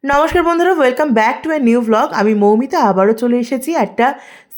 নমস্কার বন্ধুরা, welcome back to a new blog. আমি মৌমিতা আবারও চলে এসেছি একটা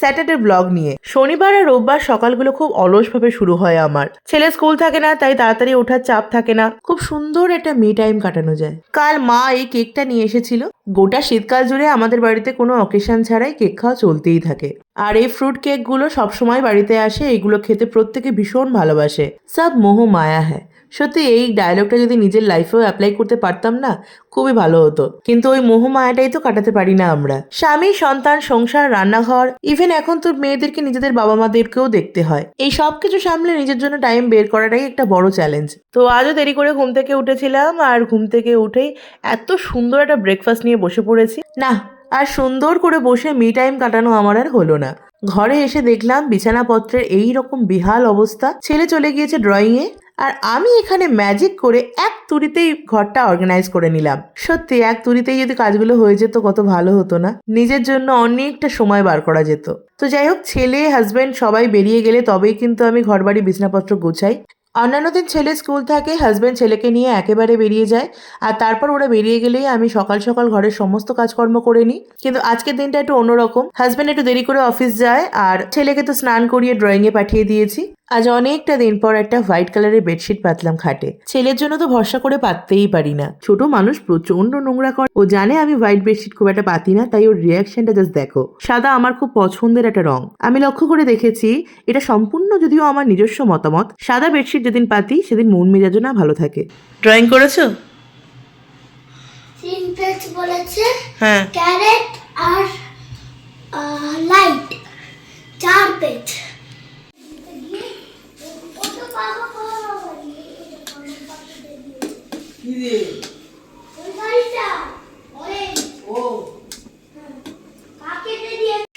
স্যাটারডে ব্লগ নিয়ে। শনিবার আর রোববার সকালগুলো খুব অলসভাবে শুরু হয় আমার। ছেলে স্কুল থাকে না, তাই তাড়াতাড়ি ওঠার চাপ থাকে না, খুব সুন্দর একটা মি টাইম কাটানো যায়। কাল মা এই কেকটা নিয়ে এসেছিল। গোটা শীতকাল জুড়ে আমাদের বাড়িতে কোনো অকেশন ছাড়াই কেক খাওয়া চলতেই থাকে। আর এই ফ্রুট কেকগুলো সবসময় বাড়িতে আসে, এইগুলো খেতে প্রত্যেকে ভীষণ ভালোবাসে। সব মোহ মায়া হ্যায়। সত্যি এই ডায়লগটা যদি নিজের লাইফেও অ্যাপ্লাই করতে পারতাম না, খুবই ভালো হতো। কিন্তু ওই মোহমায়াটাই তো কাটাতে পারি না আমরা। স্বামী, সন্তান, সংসার, রান্নাঘর, ইভেন এখন তো মেয়েদেরকে নিজেদের বাবা মাদেরকেও দেখতে হয়। এই সব কিছু সামলে নিজের জন্য টাইম বের করাটাই একটা বড় চ্যালেঞ্জ। তো আজও দেরি করে ঘুম থেকে উঠেছিলাম, আর ঘুম থেকে উঠেই এত সুন্দর একটা ব্রেকফাস্ট নিয়ে বসে পড়েছি না। আর সুন্দর করে বসে মি টাইম কাটানো আমার আর হলো না। ঘরে এসে দেখলাম বিছানাপত্রের এই রকম বিহাল অবস্থা। ছেলে চলে গিয়েছে ড্রয়িং এ, আর আমি এখানে ম্যাজিক করে এক তুড়িতেই ঘরটা অর্গানাইজ করে নিলাম। সত্যি এক তুড়িতেই যদি কাজগুলো হয়ে যেত কত ভালো হতো না, নিজের জন্য অনেকটা সময় বার করা যেত। তো যাই হোক, ছেলে, হাজবেন্ড সবাই বেরিয়ে গেলে তবেই কিন্তু আমি ঘরবাড়ি বিছানাপত্র গোছাই। অন্যান্য দিন ছেলে স্কুল থাকে, হাজবেন্ড ছেলেকে নিয়ে একেবারে বেরিয়ে যায়, আর তারপর ওরা বেরিয়ে গেলেই আমি সকাল সকাল ঘরের সমস্ত কাজকর্ম করে নিই। কিন্তু আজকের দিনটা একটু অন্যরকম। হাজবেন্ড একটু দেরি করে অফিস যায়, আর ছেলেকে তো স্নান করিয়ে ড্রয়িং এ পাঠিয়ে দিয়েছি। আজ অনেকটা দিন পর একটা হোয়াইট কালারের বেডশিট পাতলাম খাটে। ছেলের জন্য তো ভরসা করে পাততেই পারি না, ছোট মানুষ প্রচন্ড নোংরা করে। ও জানে আমি হোয়াইট বেডশিট খুব একটা পাতি না, তাই ওর রিয়াকশনটা জাস্ট দেখো। সাদা আমার খুব পছন্দের একটা রং। আমি লক্ষ্য করে দেখেছি, এটা সম্পূর্ণ যদিও আমার নিজস্ব মতামত, সাদা বেডশিট যেদিন পাতি সেদিন মন মেজাজও না ভালো থাকে। ড্রয়িং করেছো? তিন পেজ বলেছে, হ্যাঁ। ক্যারেট আর লাইট 4 পেজ।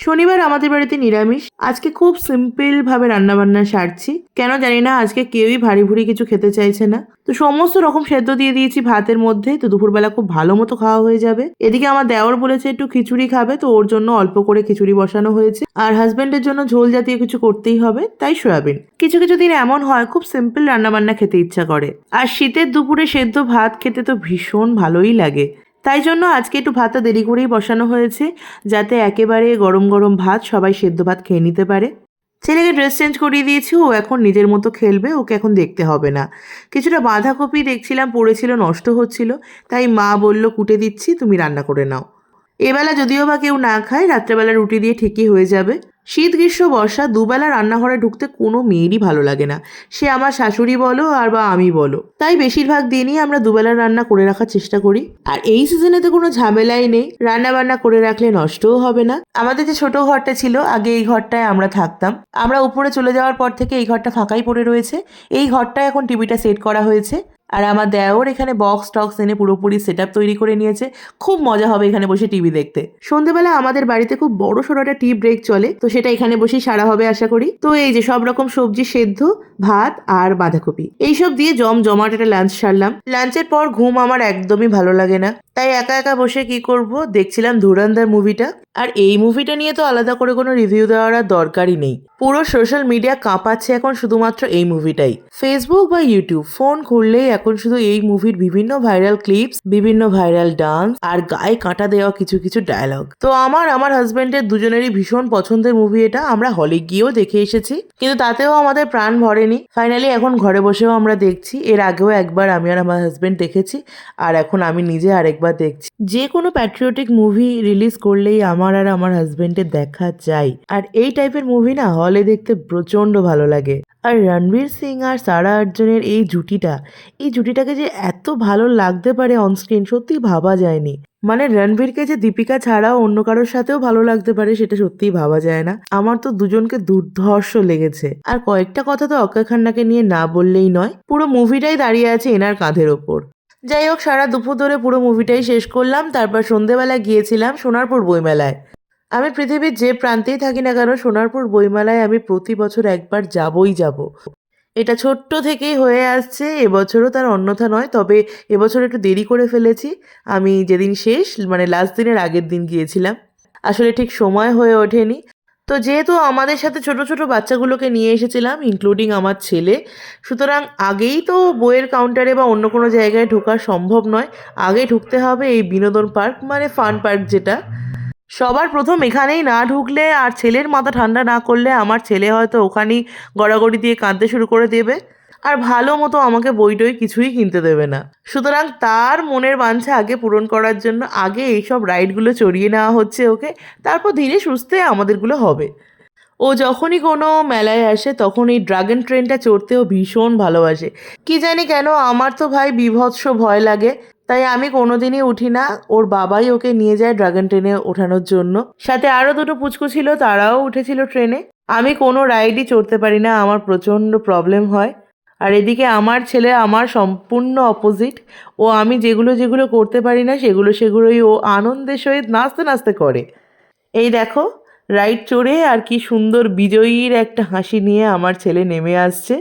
শনিবার আমাদের বাড়িতে নিরামিষ। আজকে খুব সিম্পল ভাবে রান্না বান্না সারছি। কেন জানি না আজকে কেউই ভারী ভুরি কিছু খেতে চাইছে না। তো সমস্ত রকম সেদ্ধ দিয়ে দিয়েছি ভাতের মধ্যে, তো দুপুরবেলা খুব ভালো মতো খাওয়া হয়ে যাবে। এদিকে আমার দেওর বলেছে একটু খিচুড়ি খাবে, তো ওর জন্য অল্প করে খিচুড়ি বসানো হয়েছে। আর হাজবেন্ডের জন্য ঝোল জাতীয় কিছু করতেই হবে, তাই সয়াবিন। কিছু কিছু দিন এমন হয় খুব সিম্পল রান্না বান্না খেতে ইচ্ছা করে। আর শীতের দুপুরে সেদ্ধ ভাত খেতে তো ভীষণ ভালোই লাগে। তাই জন্য আজকে একটু ভাতটা দেরি করেই বসানো হয়েছে, যাতে একেবারে গরম গরম ভাত সবাই সেদ্ধ ভাত খেয়ে নিতে পারে। ছেলেকে ড্রেস চেঞ্জ করিয়ে দিয়েছি, ও এখন নিজের মতো খেলবে, ওকে এখন দেখতে হবে না। কিছুটা বাঁধাকপি দেখছিলাম পড়েছিল, নষ্ট হচ্ছিল, তাই মা বলল কুটে দিচ্ছি, তুমি রান্না করে নাও। এবেলা যদিও বা কেউ না খায়, রাত্রেবেলা রুটি দিয়ে ঠিকই হয়ে যাবে। শীত, গ্রীষ্ম, বর্ষা দুবেলা রান্নাঘরে ঢুকতে কোনো মেয়েরই ভালো লাগে না, সে আমার শাশুড়ি বলো আর বা আমি বলো। তাই বেশিরভাগ দিনই আমরা দুবেলা রান্না করে রাখার চেষ্টা করি। আর এই সিজনে তো কোনো ঝামেলাই নেই, রান্না বান্না করে রাখলে নষ্টও হবে না। আমাদের যে ছোট ঘরটা ছিল আগে, এই ঘরটায় আমরা থাকতাম। আমরা উপরে চলে যাওয়ার পর থেকে এই ঘরটা ফাঁকাই পড়ে রয়েছে। এই ঘরটায় এখন টিভিটা সেট করা হয়েছে। আর আমার দেওর এখানে বক্স টক্স এনে পুরোপুরি সেট আপ তৈরি করে নিয়েছে। খুব মজা হবে এখানে বসে টিভি দেখতে। সন্ধ্যেবেলা আমাদের বাড়িতে খুব বড় সড়ো একটা টি ব্রেক চলে, তো সেটা এখানে বসেই সারা হবে আশা করি। তো এই যে সব রকম সবজি সেদ্ধ, ভাত আর বাঁধাকপি এইসব দিয়ে জমাট একটা লাঞ্চ সারলাম। লাঞ্চের পর ঘুম আমার একদমই ভালো লাগে না, তাই একা একা বসে কি করব, দেখছিলাম ধুরন্ধর মুভিটা। আর এই মুভিটা নিয়ে তো আলাদা করে কোনো রিভিউ দেওয়ার আর দরকারই নেই। পুরো সোশ্যাল মিডিয়া কাঁপাচ্ছে এখন শুধুমাত্র এই মুভিটাই। ফেসবুক বা ইউটিউব ফোন খুললেই এখন শুধু এই মুভির বিভিন্ন ভাইরাল ক্লিপস, বিভিন্ন ভাইরাল ডান্স আর গায়ে কাঁটা দেওয়া কিছু কিছু ডায়লগ। তো আমার হাজবেন্ডের দুজনেরই ভীষণ পছন্দের মুভি এটা। আমরা হলে গিয়েও দেখে এসেছি, কিন্তু তাতেও আমাদের প্রাণ ভরেনি। ফাইনালি এখন ঘরে বসেও আমরা দেখছি। এর আগেও একবার আমি আর আমার হাজবেন্ড দেখেছি, আর এখন আমি নিজে আরেকবার দেখছি। যে কোনো প্যাট্রিয়টিক মুভি রিলিজ করলেই আমার আর আমার হাজবেন্ডের দেখা চাই। আর এই টাইপের মুভি না হলে দেখতে প্রচন্ড ভালো লাগে। আর রণবীর সিং আর সারা আর্জুনের এই জুটিটাকে যে এত ভালো লাগতে পারে অনস্ক্রিন, সত্যি ভাবা যায়নি। মানে রণবীরকে যে দীপিকা ছাড়াও অন্য কারোর সাথেও ভালো লাগতে পারে, সেটা সত্যিই ভাবা যায় না। আমার তো দুজনকে দুর্ধর্ষ লেগেছে। আর কয়েকটা কথা তো অক্ষয় খান্নাকে নিয়ে না বললেই নয়, পুরো মুভিটাই দাঁড়িয়ে আছে এনার কাঁধের ওপর। যাই হোক, সারা দুপুর ধরে পুরো মুভিটাই শেষ করলাম। তারপর সন্ধেবেলা গিয়েছিলাম সোনারপুর বইমেলায়। আমি পৃথিবীর যে প্রান্তেই থাকি না কেন, সোনারপুর বইমেলায় আমি প্রতি বছর একবার যাবই যাব। এটা ছোট্ট থেকেই হয়ে আসছে, এবছরও তার অন্যথা নয়। তবে এবছর একটু দেরি করে ফেলেছি। আমি যেদিন শেষ, মানে লাস্ট দিনের আগের দিন গিয়েছিলাম। আসলে ঠিক সময় হয়ে ওঠেনি। তো যেহেতু আমাদের সাথে ছোট ছোট বাচ্চাগুলোকে নিয়ে এসেছিলাম ইনক্লুডিং আমার ছেলে, সুতরাং আগেই তো বইয়ের কাউন্টারে বা অন্য কোনো জায়গায় ঢোকা সম্ভব নয়। আগে ঢুকতে হবে এই বিনোদন পার্ক, মানে ফান পার্ক যেটা। সবার প্রথম এখানেই না ঢুকলে আর ছেলের মাথা ঠান্ডা না করলে আমার ছেলে হয়তো ওখানেই গড়াগড়ি দিয়ে কাঁদতে শুরু করে দেবে, আর ভালো মতো আমাকে বই টই কিছুই কিনতে দেবে না। সুতরাং তার মনের বাঞ্ছা আগে পূরণ করার জন্য আগে এইসব রাইডগুলো চড়িয়ে নেওয়া হচ্ছে ওকে, তারপর ধীরে সুস্থে আমাদেরগুলো হবে। ও যখনই কোনো মেলায় আসে তখন এই ড্রাগন ট্রেনটা চড়তেও ভীষণ ভালোবাসে। কি জানি কেন আমার তো ভাই বীভৎস ভয় লাগে, তাই আমি কোনোদিনই উঠি না। ওর বাবাই ওকে নিয়ে যায় ড্রাগন ট্রেনে ওঠানোর জন্য। সাথে আরও দুটো পুচকু ছিল, তারাও উঠেছিল ট্রেনে। আমি কোনো রাইডই চড়তে পারি না, আমার প্রচণ্ড প্রবলেম হয়। আর এদিকে আমার ছেলে আমার সম্পূর্ণ অপোজিট। ও আমি যেগুলো যেগুলো করতে পারি না সেগুলোই ও আনন্দের সহিত নাচতে নাচতে করে। এই দেখো, রাইড চড়ে আর কি সুন্দর বিজয়ীর একটা হাসি নিয়ে আমার ছেলে নেমে আসছে।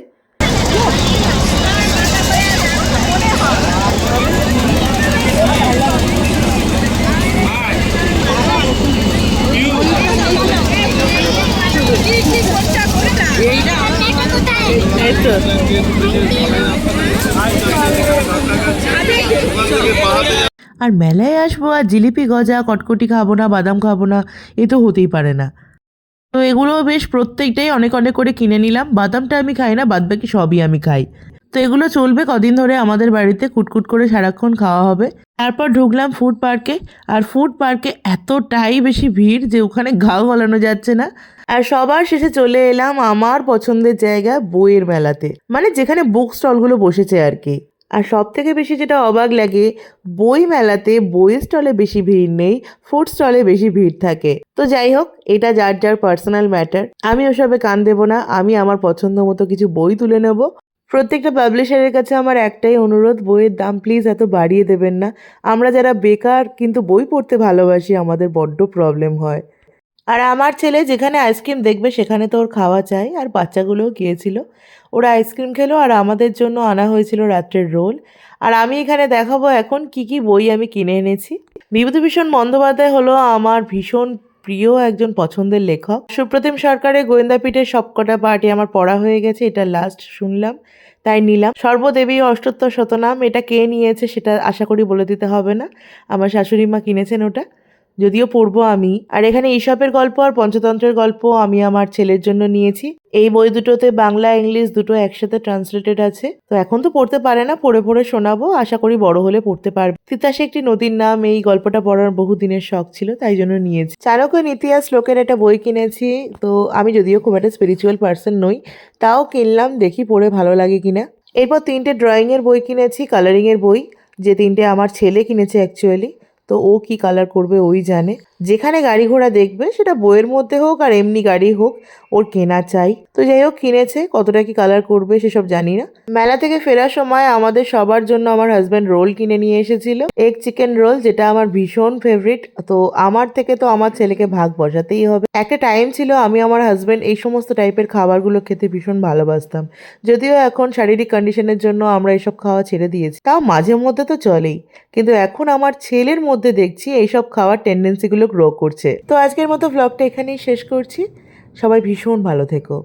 আর মেলায় আসবো আর জিলিপি গজা কটকটি খাবো না, বাদাম খাবো না, এ তো হতেই পারে না। তো এগুলো বেশ প্রত্যেকটাই অনেক অনেক করে কিনে নিলাম। বাদামটা আমি খাই না, বাদবাকি সবই আমি খাই। তো এগুলো চলবে কদিন ধরে আমাদের বাড়িতে, কুটকুট করে সারাক্ষণ খাওয়া হবে। তারপর ঢুকলাম ফুড পার্কে। আর ফুড পার্কে এতটাই বেশি ভিড় যে ওখানে গা গলানো যাচ্ছে না। আর সবার শেষে চলে এলাম আমার পছন্দের জায়গা বইয়ের মেলাতে, মানে যেখানে বুক স্টলগুলো বসেছে আর কি। আর সব থেকে বেশি যেটা অবাক লাগে, বই মেলাতে বই স্টলে বেশি ভিড় নেই, ফুড স্টলে বেশি ভিড় থাকে। তো যাই হোক, এটা যার যার পার্সোনাল ম্যাটার। আমি ওসবে কান দেবো না, আমি আমার পছন্দ মতো কিছু বই তুলে নেব। প্রত্যেকটা পাবলিশারের কাছে আমার একটাই অনুরোধ, বইয়ের দাম প্লিজ এত বাড়িয়ে দেবেন না। আমরা যারা বেকার কিন্তু বই পড়তে ভালোবাসি, আমাদের বড্ড প্রবলেম হয়। আর আমার ছেলে যেখানে আইসক্রিম দেখবে সেখানে তো ওর খাওয়া চাই, আর বাচ্চাগুলোও গিয়েছিল, ওরা আইসক্রিম খেলো আর আমাদের জন্য আনা হয়েছিল রাত্রের রোল। আর আমি এখানে দেখাবো এখন কি কি বই আমি কিনে এনেছি। বিভূতিভূষণ বন্দ্যোপাধ্যায় হলো আমার ভীষণ প্রিয় একজন পছন্দের লেখক। সুপ্রতিম সরকারের গোয়েন্দাপীঠের সবকটা পার্টি আমার পড়া হয়ে গেছে, এটা লাস্ট শুনলাম তাই নিলাম। সর্বদেবী অষ্টোত্তর শতনাম, এটা কে নিয়েছে সেটা আশা করি বলে দিতে হবে না, আমার শাশুড়ি মা কিনেছেন ওটা, যদিও পড়বো আমি। আর এখানে ঈশপের গল্প আর পঞ্চতন্ত্রের গল্প আমি আমার ছেলের জন্য নিয়েছি। এই বই দুটোতে বাংলা ইংলিশ দুটো একসাথে ট্রান্সলেটেড আছে। তো এখন তো পড়তে পারে না, পড়ে পড়ে শোনাবো, আশা করি বড় হলে পড়তে পারবে। তিতাসে একটি নদীর নাম, এই গল্পটা পড়ার বহু দিনের শখ ছিল, তাই জন্য নিয়েছি। চাণক্যের ইতিহাস শ্লোকের একটা বই কিনেছি। তো আমি যদিও খুব একটা স্পিরিচুয়াল পার্সন নই, তাও কিনলাম, দেখি পড়ে ভালো লাগে কিনা। এরপর তিনটে ড্রয়িংয়ের বই কিনেছি, কালারিংয়ের বই, যে তিনটে আমার ছেলে কিনেছে অ্যাকচুয়ালি। তো ও কি কালার করবে ওই জানে। যেখানে গাড়ি ঘোড়া দেখবে সেটা বইয়ের মধ্যে হোক আর এমনি গাড়ি হোক, ওর কেনা চাই। তো যাই হোক, কিনেছে, কতটা কি কালার করবে সেসব জানি না। মেলা থেকে ফেরার সময় আমাদের সবার জন্য আমার হাজব্যান্ড রোল কিনে নিয়ে এসেছিল, এগ চিকেন রোল, যেটা আমার ভীষণ ফেভারিট। তো আমার থেকে তো আমার ছেলেকে ভাগ বসাতেই হবে। একটা টাইম ছিল আমি আমার হাজব্যান্ড এই সমস্ত টাইপের খাবারগুলো খেতে ভীষণ ভালোবাসতাম, যদিও এখন শারীরিক কন্ডিশনের জন্য আমরা এসব খাওয়া ছেড়ে দিয়েছি, তাও মাঝে মধ্যে তো চলেই। কিন্তু এখন আমার ছেলের মধ্যে দেখছি এইসব খাওয়ার টেন্ডেন্সিগুলো গ্রো করছে। তো আজকের মতো ভ্লগটা এখানেই শেষ করছি। সবাই ভীষণ ভালো থেকো।